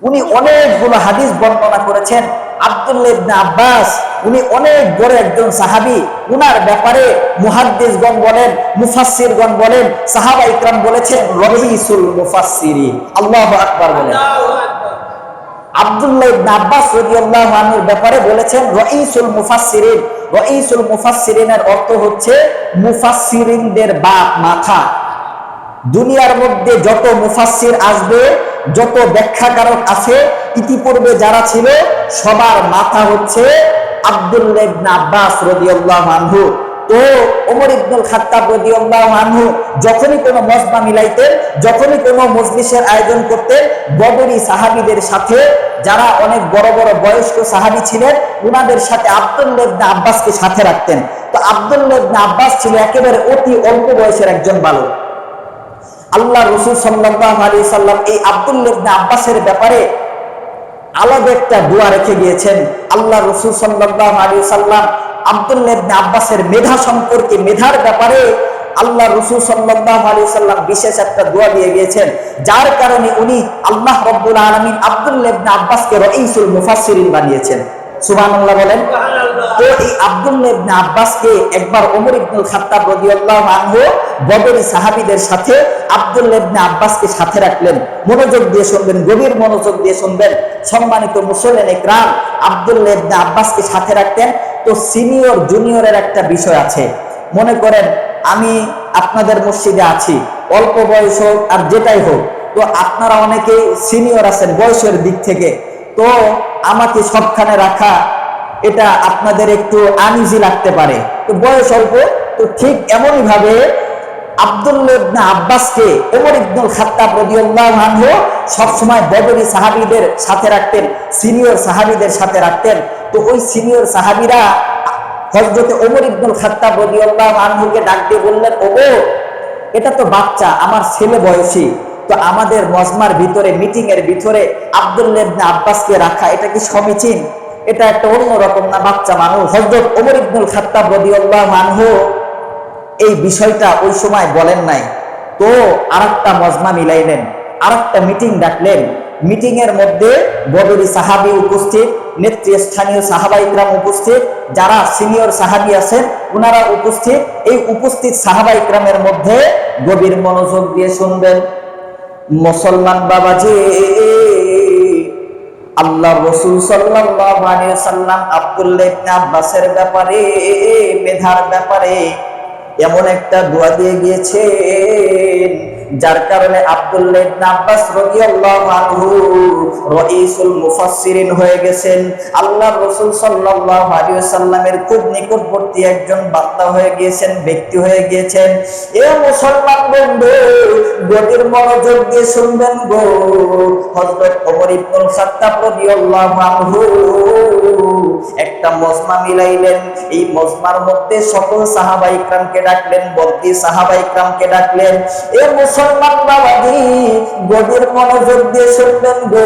উনি অনেকগুলো হাদিস বর্ণনা করেছেন। আব্দুল্লাহ ইবনে আব্বাস উনি অনেক বড় একজন সাহাবী। উনার ব্যাপারে মুহাদ্দিসগণ বলেন, মুফাসসিরগণ বলেন, সাহাবা ইকরাম বলেছেন রইসুল মুফাসসিরিন। আল্লাহু আকবার বলেন। আব্দুল্লাহ ইবনে আব্বাস রাদিয়াল্লাহু আনহুর ব্যাপারে বলেছেন রইসুল মুফাসসিরিন। রইসুল মুফাসসিরিনের অর্থ হচ্ছে মুফাসসিরিনদের বাপ, মাথা। দুনিয়ার মধ্যে যত মুফাসসির আসবে, যত ব্যাখ্যাকারক আছে, ইতিপূর্বে যারা ছিল সবার মাথা হচ্ছে আব্দুল্লাহ ইবনে আব্বাস রাদিয়াল্লাহু আনহু। তো ওমর ইবনুল খাত্তাব রাদিয়াল্লাহু আনহু যখনই কোনো মজমা মিলাইতেন, যখনই কোনো মজলিসের আয়োজন করতেন, বদরি সাহাবীদের সাথে, যারা অনেক বড় বড় বয়স্ক সাহাবী ছিলেন, উনাদের সাথে আব্দুল্লাহ ইবনে আব্বাসকে সাথে রাখতেন। তো আব্দুল্লাহ ইবনে আব্বাস ছিল একেবারে অতি অল্প বয়সের একজন বালক। আল্লাহ রাসূল সাল্লাল্লাহু আলাইহি সাল্লাম এই আব্দুল্লাহ ইবনে আব্বাসের ব্যাপারে আলাদা একটা দোয়া রেখে গিয়েছেন। আল্লাহ রাসূল সাল্লাল্লাহু আলাইহি সাল্লাম আব্দুল্লাহ ইবনে আব্বাসের মেধা সম্পর্কে, মেধার ব্যাপারে আল্লাহ রাসূল সাল্লাল্লাহু আলাইহি সাল্লাম বিশেষ একটা দোয়া দিয়ে গিয়েছেন, যার কারণে উনি আল্লাহ রাব্বুল আলামিন আব্দুল্লাহ ইবনে আব্বাসকে রইসুল মুফাসসিরিন বানিয়েছেন। সুবহানাল্লাহ বলেন। তো এই আব্দুল্লাহ ইবনে আব্বাসকে একবার ওমর ইবনুল খাত্তাব রাদিয়াল্লাহু আনহু বদরি সাহাবীদের সাথে আব্দুল্লাহ ইবনে আব্বাসকে সাথে রাখলেন। মনোযোগ দিয়ে শুনবেন, গভীর মনোযোগ দিয়ে শুনবেন সম্মানিত মুসল্লিন ইকরাম। আব্দুল্লাহ ইবনে আব্বাসকে সাথে রাখতেন। তো সিনিয়র জুনিয়রের একটা বিষয় আছে। মনে করেন আমি আপনাদের মসজিদে আছি, অল্প বয়স হোক আর যেটাই হোক, তো আপনারা অনেকেই সিনিয়র আছেন বয়সের দিক থেকে, তো আমাকে সবখানে রাখা এটা আপনাদের একটু আনইজি লাগতে পারে। তো বয়স অল্প, তো ঠিক এমনই ভাবে আব্দুল্লাহ ইবনে আব্বাসকে ওমর ইবনুল খাত্তাব রাদিয়াল্লাহু আনহু সবসময় বদরি সাহাবীদের সাথে রাখতেন, সিনিয়র সাহাবীদের সাথে রাখতেন। তো ওই সিনিয়র সাহাবীরা হযরতে ওমর ইবনুল খাত্তাব রাদিয়াল্লাহু আনহুকে ডাক দিয়ে বললেন, ওগো, এটা তো বাচ্চা, আমার ছেলে বয়সী, তো আমাদের মজমার ভিতরে, মিটিং এর ভিতরে আব্দুল্লাহ ইবনে আব্বাসকে রাখা এটা কি সমীচীন? এটা একটা অন্যরকম না, বাচ্চা মানুষ। হযরত ওমর ইবনুল খাত্তাব রাদিয়াল্লাহু আনহু এই বিষয়টা ওই সময় বলেন নাই। তো আরেকটা মজমা মিলাইলেন, আরেকটা মিটিং ডাকলেন। মিটিং এর মধ্যে বদরি সাহাবী উপস্থিত, নেতৃস্থানীয় সাহাবা ইকরাম উপস্থিত, যারা সিনিয়র সাহাবী আছেন ওনারা উপস্থিত। এই উপস্থিত সাহাবা ইকরামের মধ্যে গভীর মনোযোগ দিয়ে শুনবেন। মুসলমান বাবাজি, আল্লাহ রাসূল সাল্লাল্লাহু আলাইহি সাল্লাম আব্দুল্লাহ ইবনে আব্বাসের ব্যাপারে, মেধার ব্যাপারে এমন একটা দোয়া দিয়ে গিয়েছেন, যার কারণে আব্দুল্লাহ ইবনে আব্বাস রাদিয়াল্লাহু আনহু রইসুল মুফাসসিরিন হয়ে গেছেন। আল্লাহ রাসূল সাল্লাল্লাহু আলাইহি ওয়াসাল্লামের খুব নিকটবর্তী একজন বান্দা হয়ে গিয়েছেন, ব্যক্তি হয়ে গিয়েছেন। এ মুসলমান বন্ধু, গভীর মনোযোগ দিয়ে শুনবেন গো। হযরত ওমর ইবনুল খাত্তাব রাদিয়াল্লাহু আনহু একটা মজমা মিলাইলেন। এই মজমার মধ্যে সকল সাহাবা ইকরামকে ডাকলেন, বদরি সাহাবা ইকরামকে ডাকলেন। এ মুসলমান বাবাজি, গভীর মনোযোগ দিয়ে শুনবেন গো।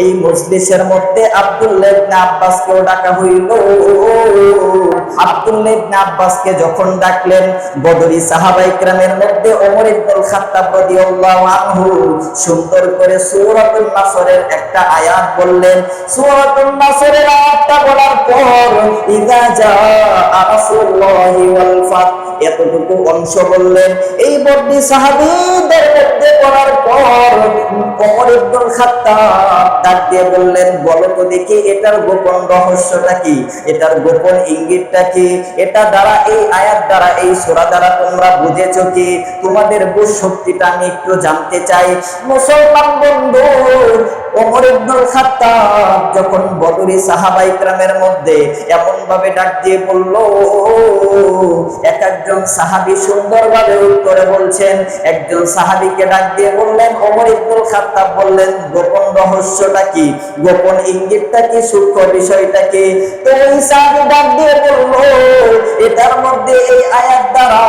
এই মজলিসের মধ্যে আব্দুল্লাহ ইবনে আব্বাসকেও ডাকা হইল। আব্দুল্লাহ ইবনে আব্বাসকে যখন ডাকলেন, বদরি সাহাবা ইকরামের মধ্যে ওমর ইবনুল খাত্তাব রাদিয়াল্লাহু আনহু সুন্দর করে সূরাতুন নাসরের একটা আয়াত বললেন। সূরাতুন নাসরের আয়াতটা বলার পর ইযা জাআ রাসূলুল্লাহি ওয়াল ফাত, এতটুকু অংশ বললেন। এই বদরি সাহাবীদের মধ্যে বলার পর ওমর ইবনুল খাত্তাব ডাক দিয়ে বললেন, বলো তো দেখি এটার গোপন রহস্যটা কি, এটার গোপন ইঙ্গিতটা কি, এটা দ্বারা, এই আয়াত দ্বারা, এই সূরা দ্বারা তোমরা বুঝেছো কি? তোমাদের বুঝ শক্তিটা আমি একটু জানতে চাই। মুসলমান বন্ধু, ওমর ইবনুল খাত্তাব যখন বদরি সাহাবা ইকরামের মধ্যে এমন ভাবে ডাক দিয়ে বলল, এক একজন সাহাবী সুন্দরভাবে উত্তরে বলছেন। একজন সাহাবীকে ডাক দিয়ে বললেন, ওমর ইবনুল খাত্তাব বললেন, গোপন রহস্যটা কি, গোপন ইঙ্গিতটা কি, সূক্ষ্ম বিষয়টা কি? তো ওই সাহাবী ডাক দিয়ে বলল, এটার মধ্যে, এই আয়াত দ্বারা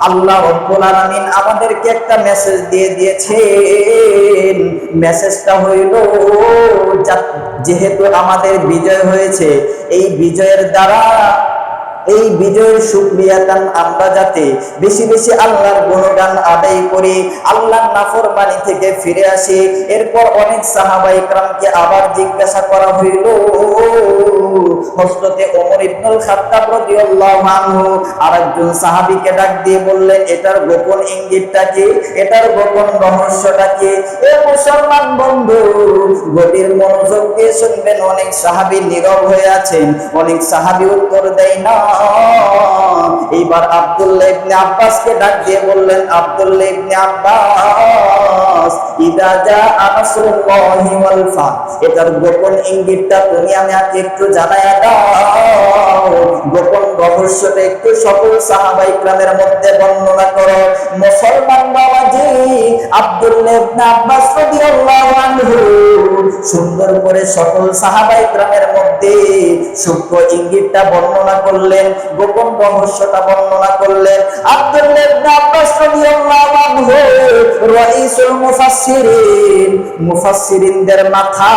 আল্লাহ রাব্বুল আলামিন আমাদেরকে একটা মেসেজ দিয়ে দিয়েছেন। মেসেজটা হইল, যেহেতু আমাদের বিজয় হয়েছে, এই বিজয়ের দ্বারা এই বিজয়ের শুকরিয়াদান আমরা যাতে বেশি বেশি আল্লাহর গুণগান আদায় করি, আল্লাহর নাফরমানি থেকে ফিরে আসি। এরপর অনেক সাহাবায়ে কেরামকে আবার জিজ্ঞাসা করা হইল, হযরতে ওমর ইবনুল খাত্তাব রাদিয়াল্লাহু আনহু আরেকজন সাহাবীকে ডাক দিয়ে বললেন, এটার গোপন ইঙ্গিতটা কি, এটার গোপন রহস্যটা কি? এ মুসলমান বন্ধু, গভীর মনোযোগ দিয়ে শুনবেন। অনেক সাহাবী নীরব হয়ে আছেন, অনেক সাহাবী উত্তর দেয় না। এইবার আব্দুল্লাহ ইবনে আব্বাসকে ডাক দিয়ে বললেন, আব্দুল্লাহ ইবনে আব্বাস, ইদা জাআ নাসরুল্লাহি ওয়াল ফাত, এটার গোপন ইঙ্গিতটা তুমি আমাকে একটু জানায়া দাও, গোপন রহস্যটা একটু সকল সাহাবায়ে কেরামের মধ্যে বর্ণনা করো। মুসলমান বাবাজি, আব্দুল্লাহ ইবনে আব্বাস রাদিয়াল্লাহু আনহু সুন্দর করে সকল সাহাবায়ে কেরামের মধ্যে সূক্ষ্ম ইঙ্গিতটা বর্ণনা করলেন, গোপন রহস্যটা বর্ণনা করলেন। আব্দুল্লাহ ইবনে আব্বাস রাদিয়াল্লাহু আনহু রাইসুল মুফাসসিরিন, মুফাসসিরিনদের মাথা,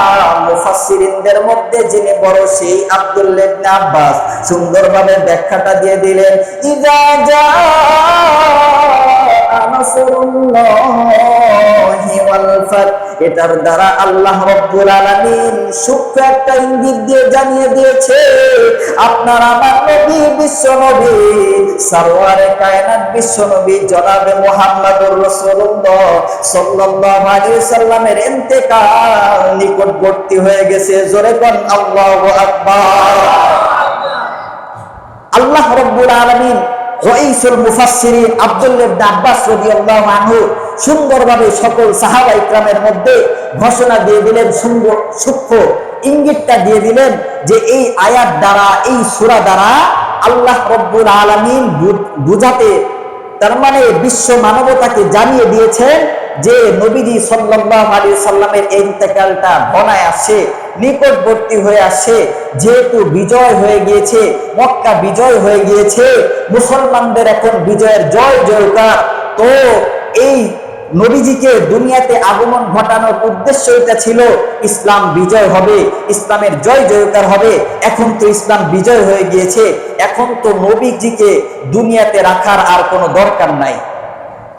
মুফাসসিরিনদের মধ্যে যিনি বড় সেই আব্দুল্লাহ ইবনে আব্বাস সুন্দরভাবে ব্যাখ্যাটা দিয়ে দিলেন। ইযা জাআ নাসরুল্লাহি ওয়াল ফাত, এটার দ্বারা আল্লাহ রাব্বুল আলামিন সূক্ষ্ম একটা ইঙ্গিত দিয়ে জানিয়ে দিয়েছে, আপনার আমার নবী, বিশ্ব নবী, সরওয়ারে কায়নাত বিশ্ব নবী জনাবে মুহাম্মদুর রাসূলুল্লাহ সাল্লাল্লাহু আলাইহি সাল্লামের ইন্তেকাল নিকটবর্তী হয়ে গেছে। জোরে কোন আল্লাহু আকবার। আল্লাহ রাব্বুল আলামিন রাইসুল মুফাসসিরিন আব্দুল্লাহ ইবনে আব্বাস রাদিয়াল্লাহু আনহু সুন্দরভাবে সকল সাহাবায়ে কেরামের মধ্যে ঘোষণা দিয়ে দিলেন, সূক্ষ্ম ইঙ্গিতটা দিয়ে দিলেন যে এই আয়াত দ্বারা, এই সূরা দ্বারা আল্লাহ রাব্বুল আলামিন বুঝাতে, তার মানে বিশ্ব মানবতাকে জানিয়ে দিয়েছেন যে নবীজি সাল্লাল্লাহু আলাইহি সাল্লামের ইন্তেকালটা ঘনায় আসে, নিকটবর্তী হয়ে আসে। যেহেতু বিজয় হয়ে গিয়েছে, মক্কা বিজয় হয়ে গিয়েছে, মুসলমানদের এখন বিজয়ের জয় জয়কার। তো এই নবীজিকে দুনিয়াতে আগমন ঘটানোর উদ্দেশ্য এটা ছিল, ইসলাম বিজয় হবে, ইসলামের জয় জয়কার হবে। এখন তো ইসলাম বিজয় হয়ে গিয়েছে, এখন তো নবীজিকে দুনিয়াতে রাখার আর কোনো দরকার নাই।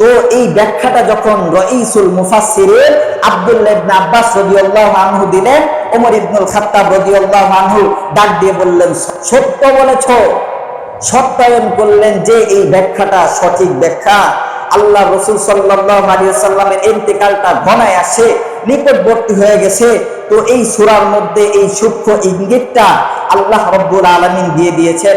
তো এই ব্যাখ্যাটা যখন রাইসুল মুফাসসিরিন আব্দুল্লাহ ইবনে আব্বাস রাদিয়াল্লাহু আনহু দিলেন, ওমর ইবনুল খাত্তাব রাদিয়াল্লাহু আনহু ডাক দিয়ে বললেন, সত্য বলেছো। সত্যায়ন করলেন যে এই ব্যাখ্যাটা সঠিক ব্যাখ্যা। আল্লাহ রাসূল সাল্লাল্লাহু আলাইহি ওয়াসাল্লামের ইন্তেকালটা ঘনায় আসে, নিকটবর্তী হয়ে গেছে। তো এই সূরার মধ্যে এই সূক্ষ্ম ইঙ্গিতটা আল্লাহ রাব্বুল আলামিন দিয়ে দিয়েছেন।